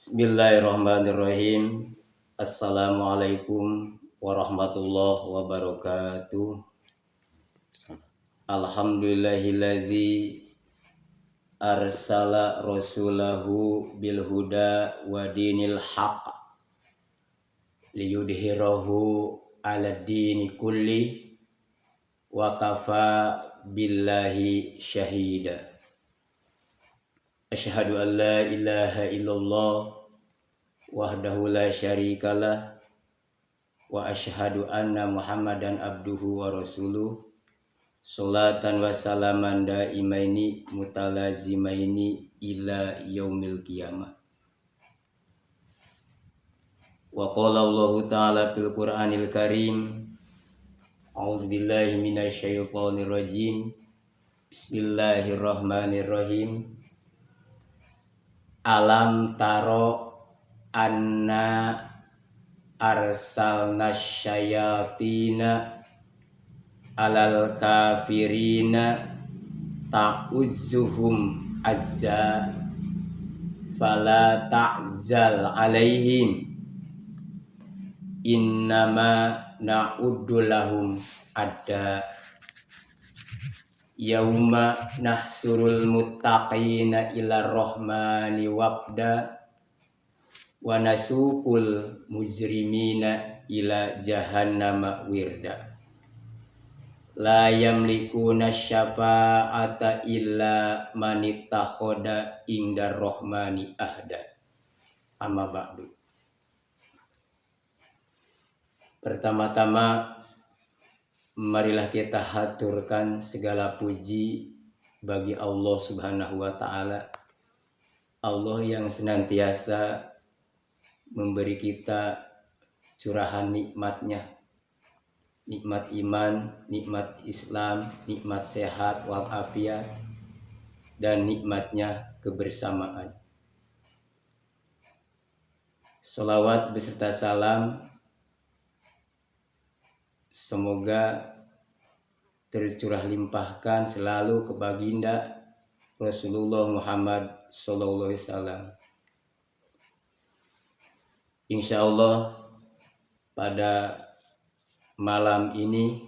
Bismillahirrahmanirrahim. Assalamualaikum warahmatullahi wabarakatuh. Alhamdulillahillazi arsala rasulahu bil huda wa dinil haqq liyudhhirahu 'ala dini kulli wa kafa billahi syahida. Asyhadu an la ilaha illallah wahdahu la syarikalah wa asyhadu anna Muhammadan abduhu wa rasuluh sholatan wa salaman daimaini mutalazimaini ila yaumil qiyamah. Wa qala Allah ta'ala fil Qur'anil Karim, a'udzu billahi minasy syaithanir rajim. Bismillahirrahmanirrahim. Alam taro anna arsalna syayatina alal kafirina ta'uzzuhum azza fala ta'zal alaihim innama na'uddu lahum adda. Yauma nahsurul muttaqina ila rahmani wabda wa nasuqul mujrimina ila jahannama wirda. La yamlikuna syafa'ata illa manittakhadha indar rahmani ahda. Amma ba'du. Pertama-tama marilah kita haturkan segala puji bagi Allah Subhanahu wa ta'ala. Allah yang senantiasa memberi kita curahan nikmatnya, nikmat iman, nikmat Islam, nikmat sehat walafiat, dan nikmatnya kebersamaan. Sholawat beserta salam semoga tercurah limpahkan selalu ke baginda Rasulullah Muhammad sallallahu alaihi wasallam. Insyaallah pada malam ini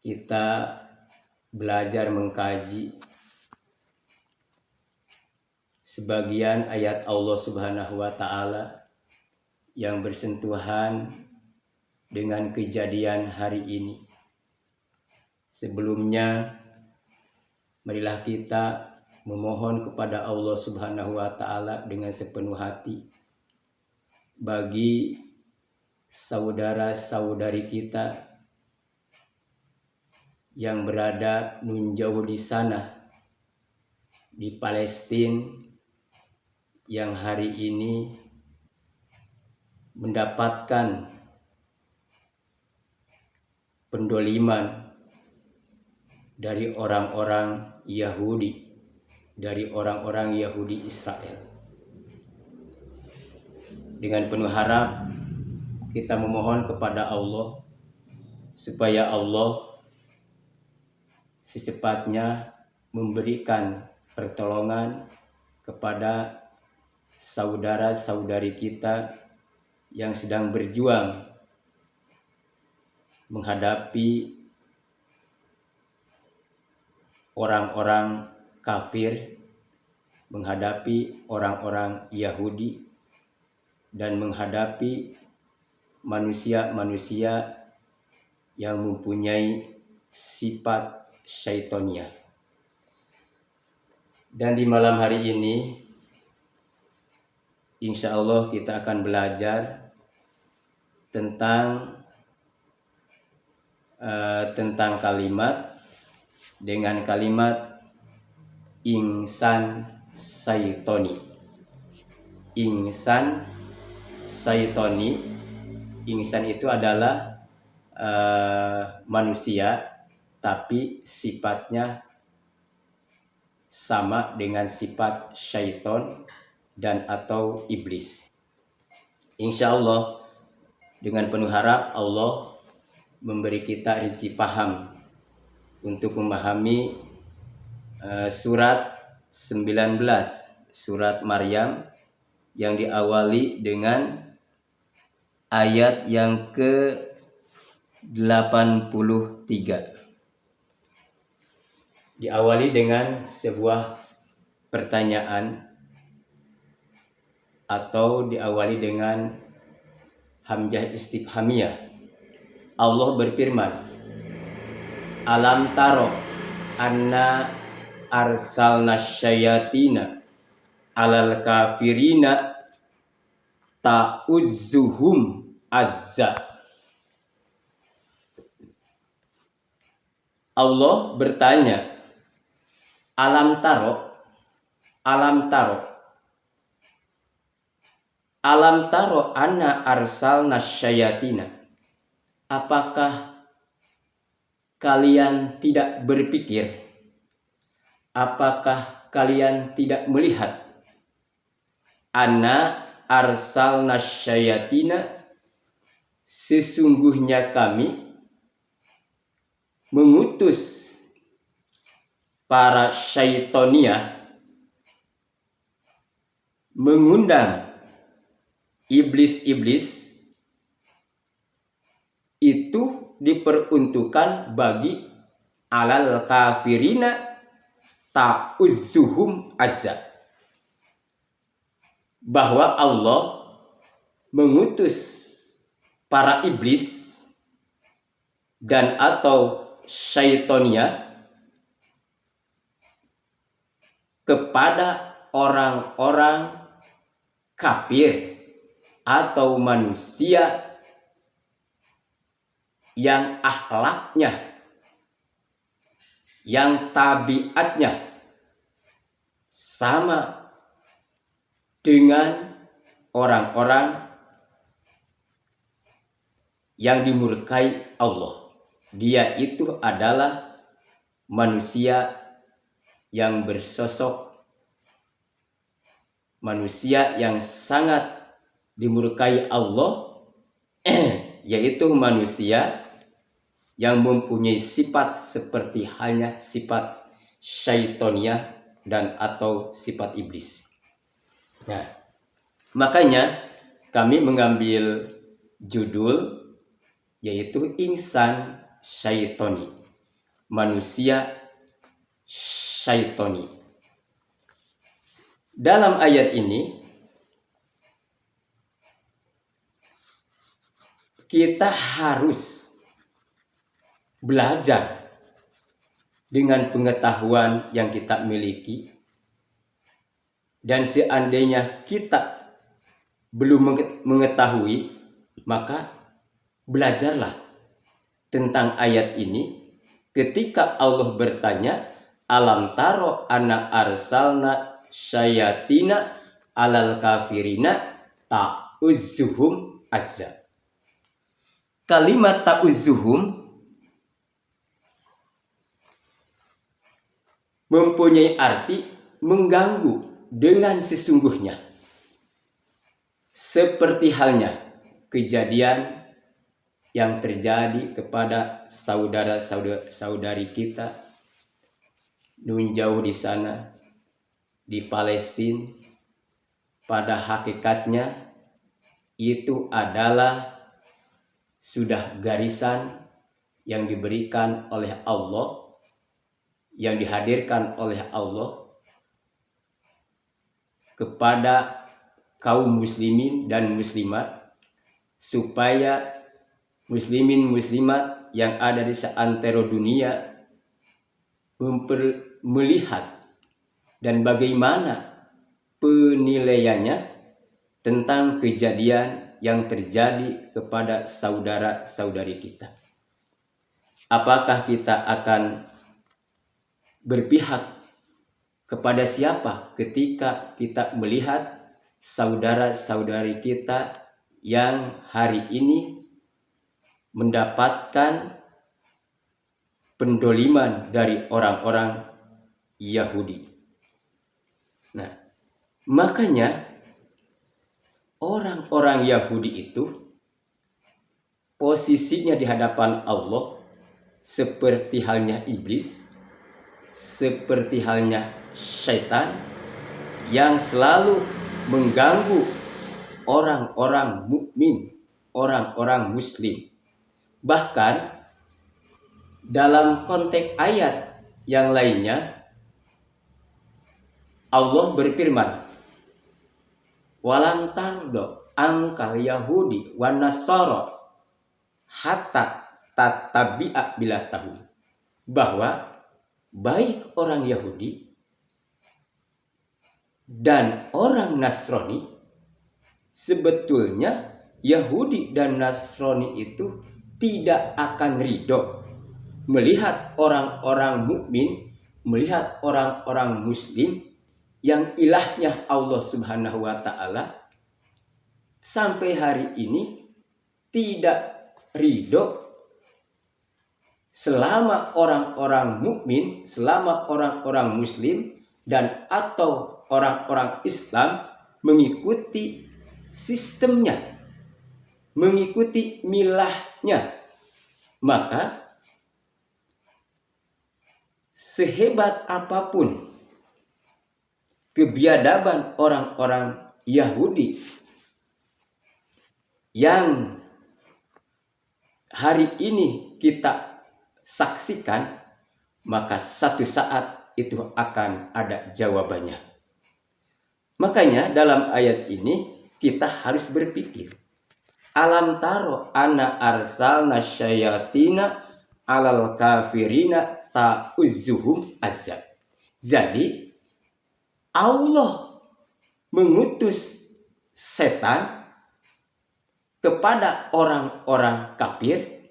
kita belajar mengkaji sebagian ayat Allah Subhanahu wa ta'ala yang bersentuhan dengan kejadian hari ini. Sebelumnya, marilah kita memohon kepada Allah Subhanahu wa ta'ala dengan sepenuh hati bagi saudara-saudari kita yang berada nun jauh di sana, di Palestina, yang hari ini mendapatkan pendoliman dari orang-orang Yahudi, dari orang-orang Yahudi Israel. Dengan penuh harap kita memohon kepada Allah supaya Allah secepatnya memberikan pertolongan kepada saudara-saudari kita yang sedang berjuang menghadapi orang-orang kafir, menghadapi orang-orang Yahudi, dan menghadapi manusia-manusia yang mempunyai sifat syaitonia. Dan di malam hari ini insya Allah kita akan belajar tentang kalimat dengan kalimat insan syaitoni. Insan syaitoni. Insan itu adalah manusia, tapi sifatnya sama dengan sifat syaiton dan atau iblis. Insya Allah dengan penuh harap Allah memberi kita rezeki paham untuk memahami surat 19, surat Maryam yang diawali dengan ayat yang ke-83. Diawali dengan sebuah pertanyaan atau diawali dengan hamzah istifhamiyah. Allah berfirman, alam taro anna arsalna syayatina alal kafirina ta'uzzuhum azza. Allah bertanya, alam taro, alam taro anna arsalna syayatina. Apakah kalian tidak berpikir? Apakah kalian tidak melihat? Anna arsalna syayatina, sesungguhnya kami mengutus para syaitonia, mengundang iblis-iblis, itu diperuntukkan bagi alal kafirina ta'uzzuhum azza. Bahwa Allah mengutus para iblis dan atau syaitonia kepada orang-orang kafir atau manusia yang akhlaknya, yang tabiatnya sama dengan orang-orang yang dimurkai Allah. Dia itu adalah manusia yang bersosok manusia yang sangat dimurkai Allah, yaitu manusia yang mempunyai sifat seperti halnya sifat syaitoniyah dan atau sifat iblis. Nah, makanya kami mengambil judul yaitu insan syaitoni, manusia syaitoni. Dalam ayat ini kita harus belajar dengan pengetahuan yang kita miliki, dan seandainya kita belum mengetahui, maka belajarlah tentang ayat ini ketika Allah bertanya, alam taro anna arsalna syayatina alal kafirina ta'uzzuhum azza. Kalimat ta'uzzuhum mempunyai arti mengganggu dengan sesungguhnya. Seperti halnya kejadian yang terjadi kepada saudara-saudari kita nun jauh di sana di Palestina. Pada hakikatnya itu adalah sudah garisan yang diberikan oleh Allah, yang dihadirkan oleh Allah kepada kaum muslimin dan muslimat, supaya muslimin muslimat yang ada di seantero dunia melihat dan bagaimana penilaiannya tentang kejadian yang terjadi kepada saudara-saudari kita. Apakah kita akan berpihak kepada siapa ketika kita melihat saudara-saudari kita yang hari ini mendapatkan pendoliman dari orang-orang Yahudi? Nah, makanya orang-orang Yahudi itu posisinya di hadapan Allah seperti halnya iblis, seperti halnya syaitan yang selalu mengganggu orang-orang mukmin, orang-orang muslim. Bahkan dalam konteks ayat yang lainnya Allah berfirman, walan tardo angkal Yahudi wan Nasara hatta tatabi'a bila tahu, bahwa baik orang Yahudi dan orang Nasrani, sebetulnya Yahudi dan Nasrani itu tidak akan ridho melihat orang-orang mukmin, melihat orang-orang muslim yang ilahnya Allah Subhanahu wa Ta'ala, sampai hari ini tidak ridho selama orang-orang mukmin, selama orang-orang muslim dan atau orang-orang Islam mengikuti sistemnya, mengikuti milahnya. Maka sehebat apapun kebiadaban orang-orang Yahudi yang hari ini kita saksikan, maka satu saat itu akan ada jawabannya. Makanya dalam ayat ini kita harus berpikir, alam taro ana arsalna syayatina alal kafirina ta'uzzuhum azab. Jadi Allah mengutus setan kepada orang-orang kafir,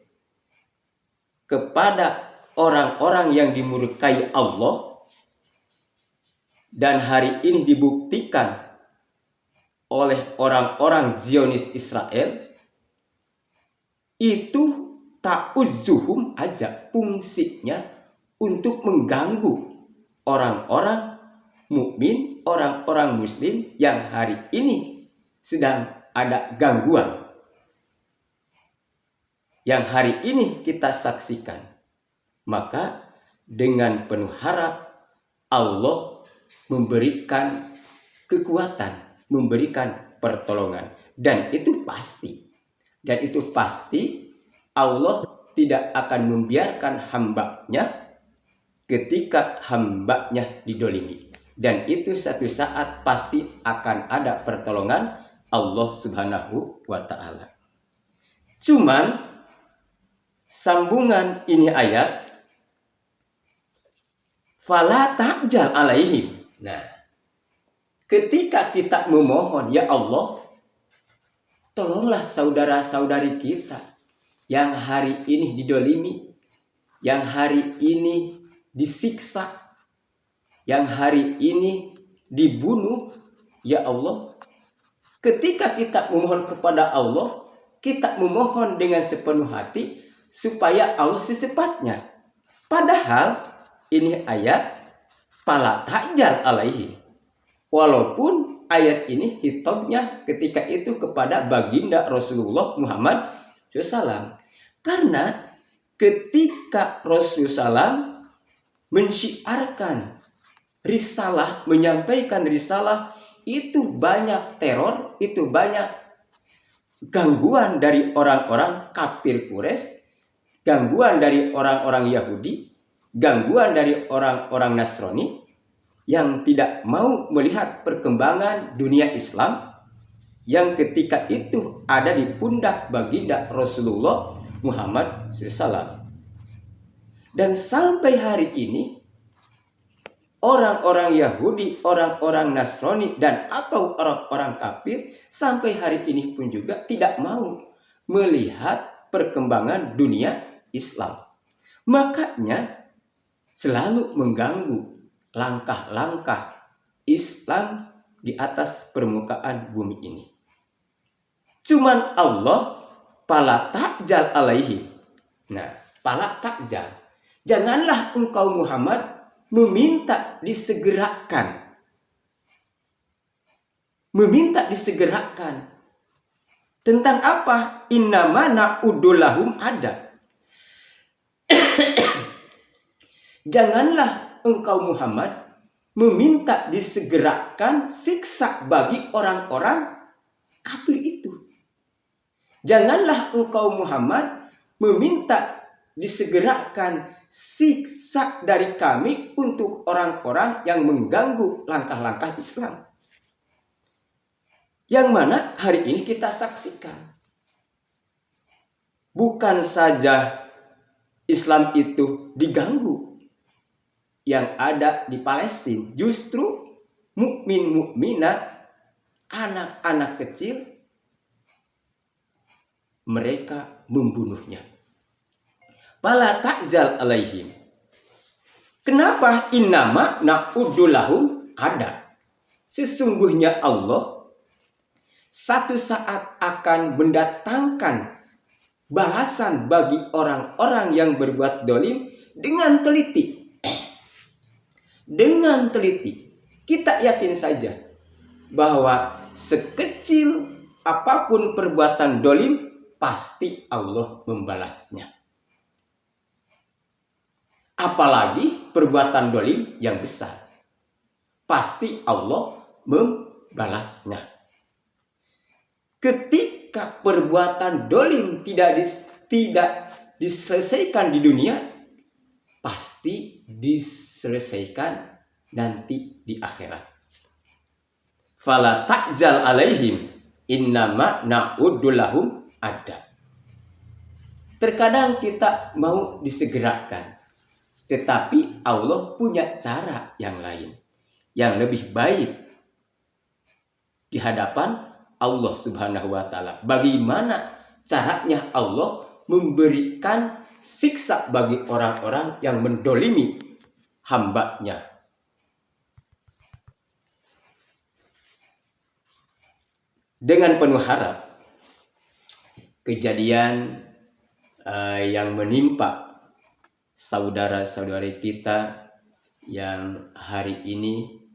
kepada orang-orang yang dimurkai Allah, dan hari ini dibuktikan oleh orang-orang Zionis Israel, itu ta'uzzuhum azab, fungsinya untuk mengganggu orang-orang mukmin, orang-orang muslim yang hari ini sedang ada gangguan, yang hari ini kita saksikan. Maka dengan penuh harap Allah memberikan kekuatan, memberikan pertolongan, dan itu pasti. Dan itu pasti Allah tidak akan membiarkan hambanya ketika hambanya didolimi. Dan itu satu saat pasti akan ada pertolongan Allah Subhanahu wa Ta'ala. Cuman sambungan ini ayat, fala ta'jal alaihim. Nah, ketika kita memohon, ya Allah, tolonglah saudara-saudari kita yang hari ini didolimi, yang hari ini disiksa, yang hari ini dibunuh, ya Allah. Ketika kita memohon kepada Allah, kita memohon dengan sepenuh hati supaya Allah secepatnya. Padahal ini ayat fala ta'jal alaihi. Walaupun ayat ini hitobnya ketika itu kepada baginda Rasulullah Muhammad SAW. Karena ketika Rasulullah SAW mensyiarkan risalah, menyampaikan risalah, itu banyak teror, itu banyak gangguan dari orang-orang kafir Quraisy, gangguan dari orang-orang Yahudi, gangguan dari orang-orang Nasrani yang tidak mau melihat perkembangan dunia Islam yang ketika itu ada di pundak baginda Rasulullah Muhammad SAW. Dan sampai hari ini orang-orang Yahudi, orang-orang Nasrani, dan atau orang-orang kafir sampai hari ini pun juga tidak mau melihat perkembangan dunia Islam. Makanya selalu mengganggu langkah-langkah Islam di atas permukaan bumi ini. Cuman Allah fala ta'jal alaihi. Nah, fala ta'jal. Janganlah engkau Muhammad meminta disegerakan. Meminta disegerakan. Tentang apa? Innama na'udulahum ada. Janganlah engkau Muhammad meminta disegerakan siksa bagi orang-orang kafir itu. Janganlah engkau Muhammad meminta disegerakan siksa dari kami untuk orang-orang yang mengganggu langkah-langkah Islam. Yang mana hari ini kita saksikan. Bukan saja Islam itu diganggu yang ada di Palestina, justru mukmin-mukminat, anak-anak kecil, mereka membunuhnya. Fala ta'jal alaihim. Kenapa innama na'udulahum ada? Sesungguhnya Allah satu saat akan mendatangkan balasan bagi orang-orang yang berbuat dolim dengan teliti. Dengan teliti. Kita yakin saja bahwa sekecil apapun perbuatan dolim, pasti Allah membalasnya. Apalagi perbuatan dolim yang besar, pasti Allah membalasnya. Ketika perbuatan dolim tidak diselesaikan di dunia, pasti diselesaikan nanti di akhirat. Fala ta'jal alaihim innama na'udulahum ada. Terkadang kita mau disegerakan, tetapi Allah punya cara yang lain, yang lebih baik di hadapan Allah Subhanahu wa Ta'ala. Bagaimana caranya Allah memberikan siksa bagi orang-orang yang mendolimi hambanya. Dengan penuh harap kejadian yang menimpa saudara-saudari kita yang hari ini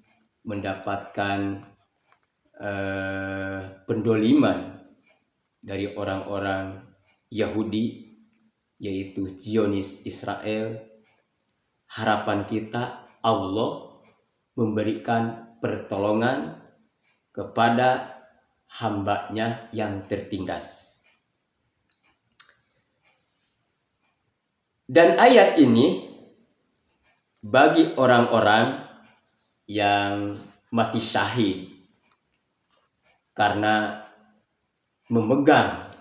mendapatkan pendoliman dari orang-orang Yahudi, yaitu Zionis Israel. Harapan kita Allah memberikan pertolongan kepada hambanya yang tertindas. Dan ayat ini bagi orang-orang yang mati syahid karena memegang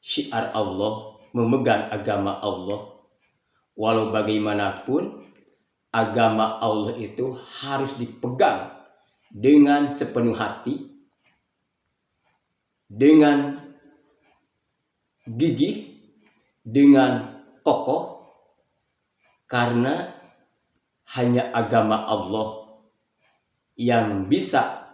syiar Allah, memegang agama Allah. Walau bagaimanapun, agama Allah itu harus dipegang dengan sepenuh hati, dengan gigih, dengan kokoh, karena hanya agama Allah yang bisa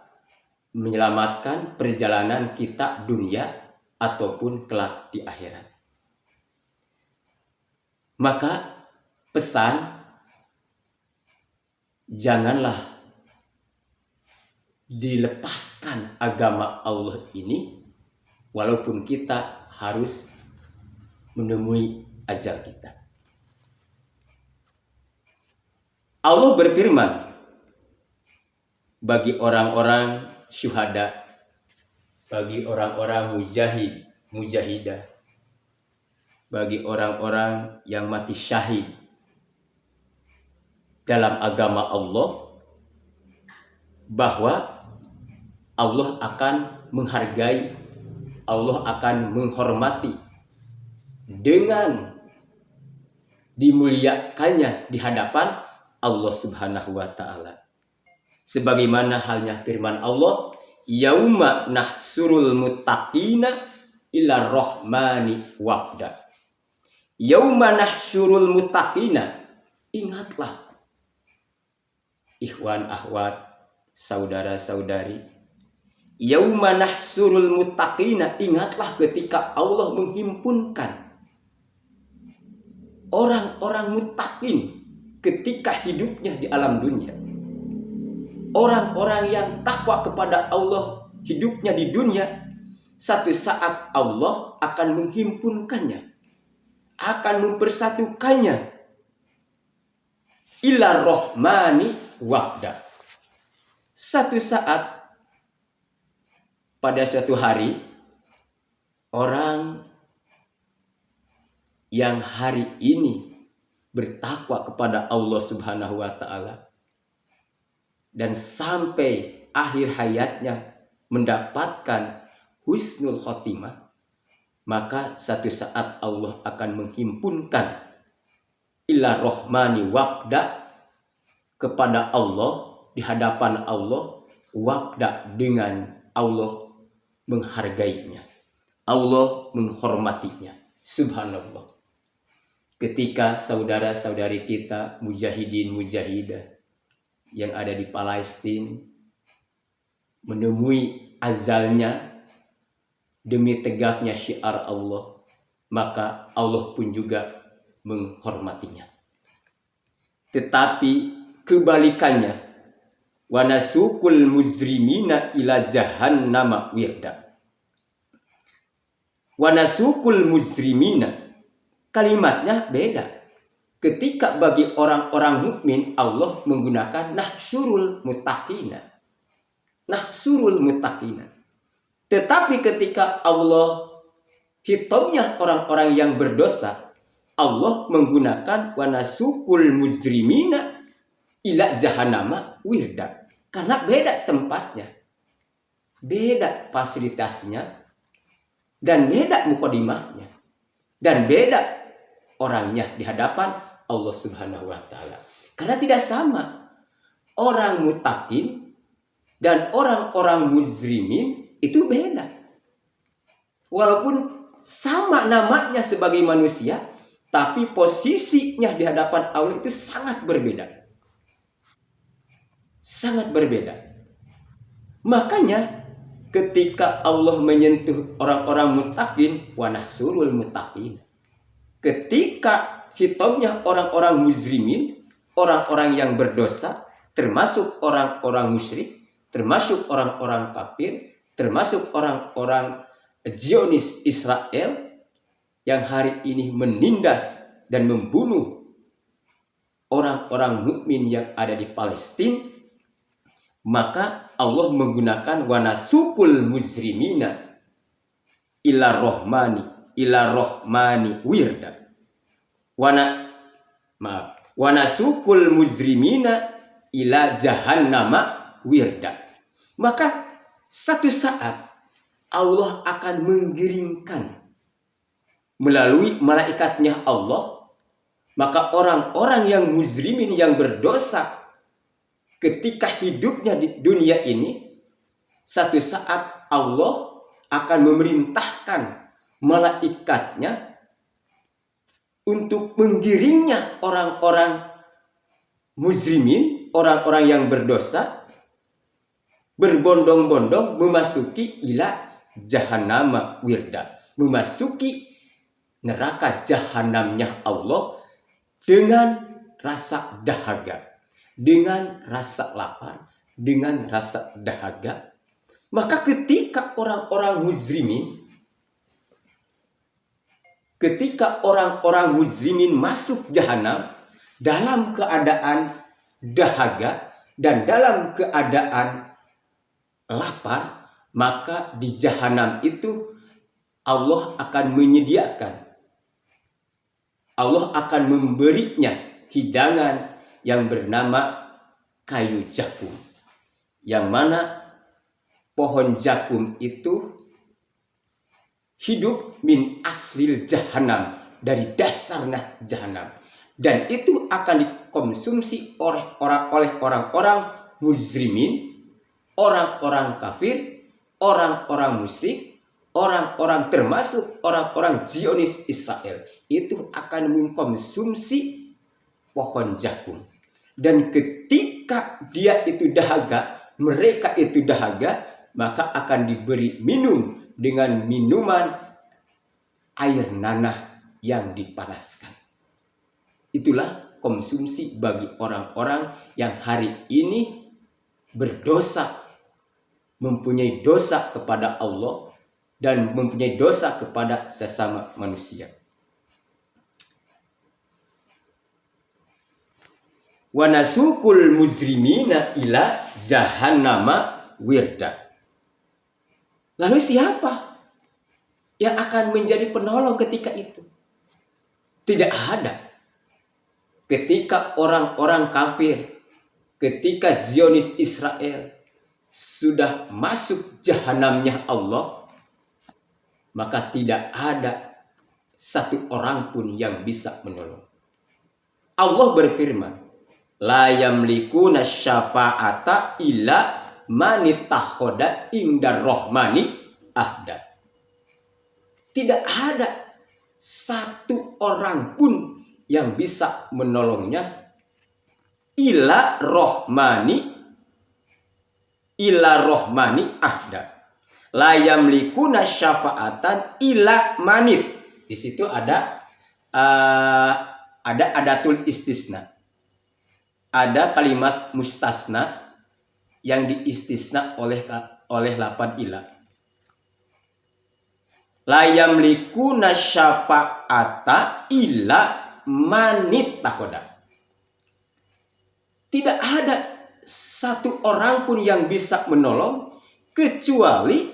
menyelamatkan perjalanan kita dunia ataupun kelak di akhirat. Maka pesan, janganlah dilepaskan agama Allah ini walaupun kita harus menemui ajal kita. Allah berfirman bagi orang-orang syuhada, bagi orang-orang mujahidah, bagi orang-orang yang mati syahid dalam agama Allah, bahwa Allah akan menghargai, Allah akan menghormati dengan dimuliakannya di hadapan Allah Subhanahu wa Ta'ala. Sebagaimana halnya firman Allah, yauma nahsurul muttaqina ila rahmani wafda. Yauma nahsurul muttaqina, ingatlah ikhwan akhwat, saudara-saudari, yauma nahsurul muttaqina, ingatlah ketika Allah menghimpunkan orang-orang muttaqin ketika hidupnya di alam dunia. Orang-orang yang takwa kepada Allah hidupnya di dunia, satu saat Allah akan menghimpunkannya, akan mempersatukannya ila rohmani wahda. Satu saat pada suatu hari, orang yang hari ini bertakwa kepada Allah Subhanahu wa Ta'ala dan sampai akhir hayatnya mendapatkan husnul khotimah, maka satu saat Allah akan menghimpunkan ila rohmani waqda kepada Allah, di hadapan Allah, waqda dengan Allah menghargainya, Allah menghormatinya. Subhanallah. Ketika saudara-saudari kita mujahidin mujahidah yang ada di Palestina menemui azalnya demi tegaknya syiar Allah, maka Allah pun juga menghormatinya. Tetapi kebalikannya, wa nasukul muzrimina ila jahannama wirda. Wa nasukul muzrimina, kalimatnya beda. Ketika bagi orang-orang mukmin Allah menggunakan nahsyurul muttaqina. Nahsyurul muttaqina. Tetapi ketika Allah hitamnya orang-orang yang berdosa, Allah menggunakan wanasukul mujrimina ila jahannama wirda. Karena beda tempatnya, beda fasilitasnya, dan beda mukadimahnya, dan beda orangnya di hadapan Allah Subhanahu wa Ta'ala. Karena tidak sama orang mutakin dan orang-orang mujrimin, itu beda. Walaupun sama namanya sebagai manusia, tapi posisinya di hadapan Allah itu sangat berbeda. Sangat berbeda. Makanya ketika Allah menyentuh orang-orang muttaqin, wa nahsurul muttaqin. Ketika hitamnya orang-orang mujrimin, orang-orang yang berdosa, termasuk orang-orang musyrik, termasuk orang-orang kafir, termasuk orang-orang Zionis Israel yang hari ini menindas dan membunuh orang-orang mukmin yang ada di Palestina, maka Allah menggunakan wanasukul mujrimina ila rohmani wirda. Wanasukul mujrimina ila jahannama wirda. Maka satu saat Allah akan menggiringkan melalui malaikatnya Allah, maka orang-orang yang mujrimin yang berdosa ketika hidupnya di dunia ini, satu saat Allah akan memerintahkan malaikatnya untuk menggiringnya orang-orang mujrimin, orang-orang yang berdosa, berbondong-bondong memasuki ila jahannama wirda, memasuki neraka jahanamnya Allah dengan rasa dahaga, dengan rasa lapar, dengan rasa dahaga. Maka ketika orang-orang mujrimin masuk jahanam dalam keadaan dahaga dan dalam keadaan lapar, maka di jahanam itu Allah akan menyediakan, Allah akan memberinya hidangan yang bernama kayu jakum, yang mana pohon jakum itu hidup min aslil jahanam, dari dasarnya jahanam, dan itu akan dikonsumsi oleh orang-orang mujrimin, orang-orang kafir, orang-orang musyrik, orang-orang termasuk orang-orang Zionis Israel, itu akan mengkonsumsi pohon jakum. Dan ketika dia itu dahaga, mereka itu dahaga, maka akan diberi minum dengan minuman air nanah yang dipanaskan. Itulah konsumsi bagi orang-orang yang hari ini berdosa, mempunyai dosa kepada Allah dan mempunyai dosa kepada sesama manusia. wa nasukul mujrimina ila jahannama wirda. Lalu siapa yang akan menjadi penolong ketika itu? Tidak ada. Ketika orang-orang kafir, ketika Zionis Israel sudah masuk jahanamnya Allah, maka tidak ada satu orang pun yang bisa menolong. Allah berfirman, la yamlikuna syafa'ata illa manittakhoda indar rahmani ahda. Tidak ada satu orang pun yang bisa menolongnya ila rohmani ahda. La yamlikuna syafa'atan ila manit. Di situ ada adatul istisna. Ada kalimat mustasna yang diistisna oleh lapan ila. La yamlikuna syafa'ata ila manit takhoda. Tidak ada satu orang pun yang bisa menolong kecuali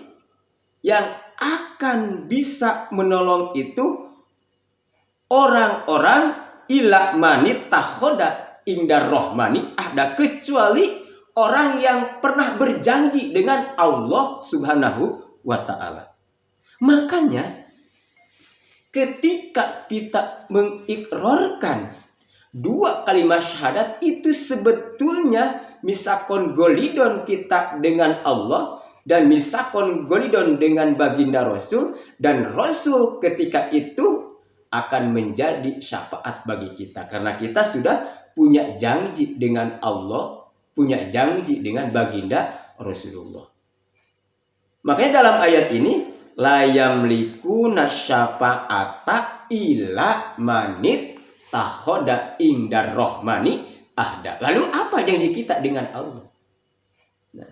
yang akan bisa menolong itu orang-orang ila manit takhoda indar rohmani ahda, kecuali orang yang pernah berjanji dengan Allah Subhanahu wa ta'ala. Makanya ketika kita mengikrarkan dua kalimat syahadat itu sebetulnya misakon golidon kita dengan Allah dan misakon golidon dengan baginda Rasul, dan Rasul ketika itu akan menjadi syafaat bagi kita karena kita sudah punya janji dengan Allah, punya janji dengan baginda Rasulullah. Makanya dalam ayat ini la yamlikuna syafa'ata ila manit takhoda indar rohmani ahda. Lalu apa janji kita dengan Allah? Nah,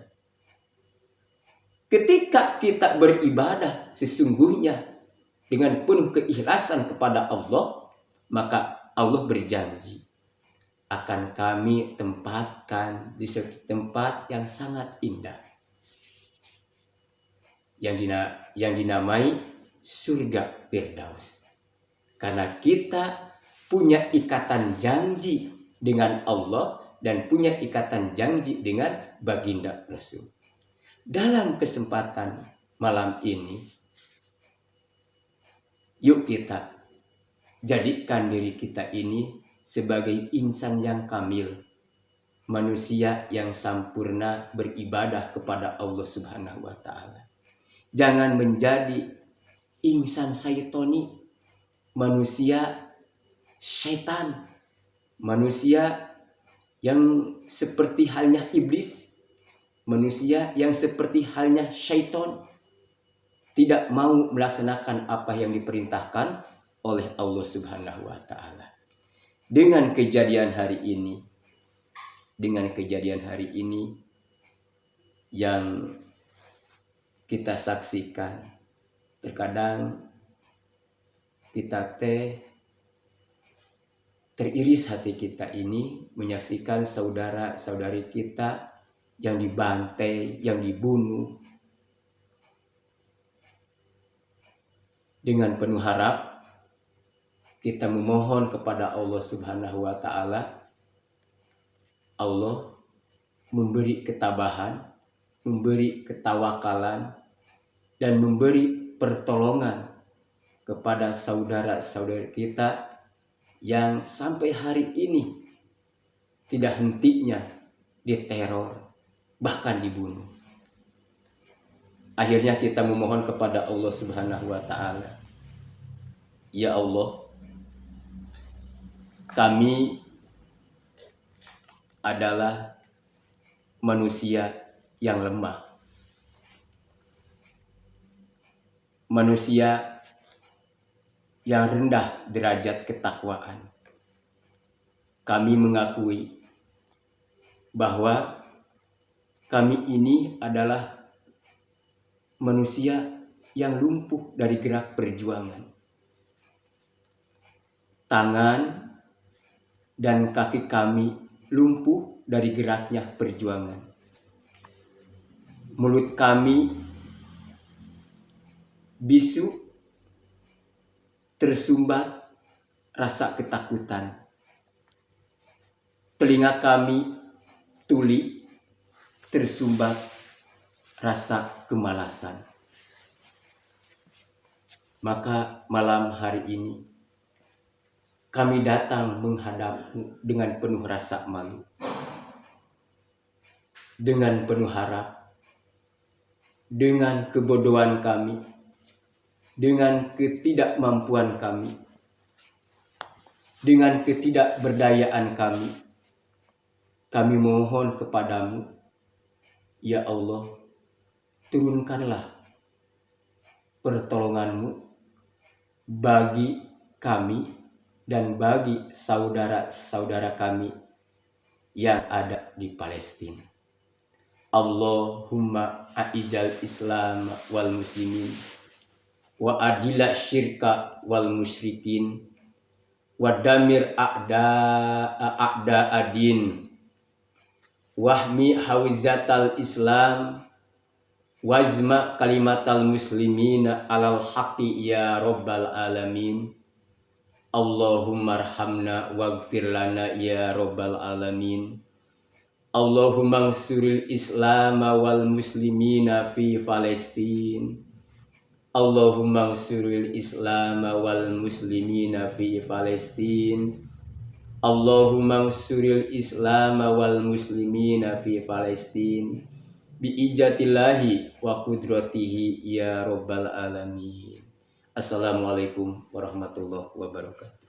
ketika kita beribadah sesungguhnya dengan penuh keikhlasan kepada Allah, maka Allah berjanji akan kami tempatkan di suatu tempat yang sangat indah, yang dinamai surga Firdaus. Karena kita punya ikatan janji dengan Allah dan punya ikatan janji dengan baginda Rasul. Dalam kesempatan malam ini, yuk kita jadikan diri kita ini sebagai insan yang kamil, manusia yang sempurna beribadah kepada Allah Subhanahu wa ta'ala. Jangan menjadi insan syaitoni, manusia syaitan, manusia yang seperti halnya iblis, manusia yang seperti halnya syaitan, tidak mau melaksanakan apa yang diperintahkan oleh Allah Subhanahu wa ta'ala. Dengan kejadian hari ini yang kita saksikan, terkadang kita teriris hati kita ini menyaksikan saudara-saudari kita yang dibantai, yang dibunuh. Dengan penuh harap kita memohon kepada Allah Subhanahu wa ta'ala, Allah memberi ketabahan, memberi ketawakalan, dan memberi pertolongan kepada saudara-saudari kita yang sampai hari ini tidak hentinya diteror, bahkan dibunuh. Akhirnya kita memohon kepada Allah Subhanahu wa ta'ala, ya Allah, kami adalah manusia yang lemah, manusia yang rendah derajat ketakwaan. Kami mengakui bahwa kami ini adalah manusia yang lumpuh dari gerak perjuangan. Tangan dan kaki kami lumpuh dari geraknya perjuangan. Mulut kami bisu, tersumbat rasa ketakutan. Telinga kami tuli, tersumbat rasa kemalasan. Maka malam hari ini kami datang menghadapmu dengan penuh rasa malu, dengan penuh harap, dengan kebodohan kami, dengan ketidakmampuan kami, dengan ketidakberdayaan kami. Kami mohon kepadamu, ya Allah, turunkanlah pertolonganmu bagi kami dan bagi saudara-saudara kami yang ada di Palestina. Allahumma a'izal Islam wal muslimin wa adila syirka wal musyrikin wa damir a'da adin wahmi hawizatal Islam wazma kalimatal muslimina alal haqqi ya rabbal alamin. Allahumma arhamna waghfir lana ya rabbal alamin. Allahumma ansuril Islam wal muslimina fi Palestin. Allahumma ansuril Islam wal muslimina fi Palestin. Allahumma ansuril Islam wal muslimina fi Palestin. Biijatillahi wa qudratihi ya rabbal alamin. Assalamualaikum warahmatullahi wabarakatuh.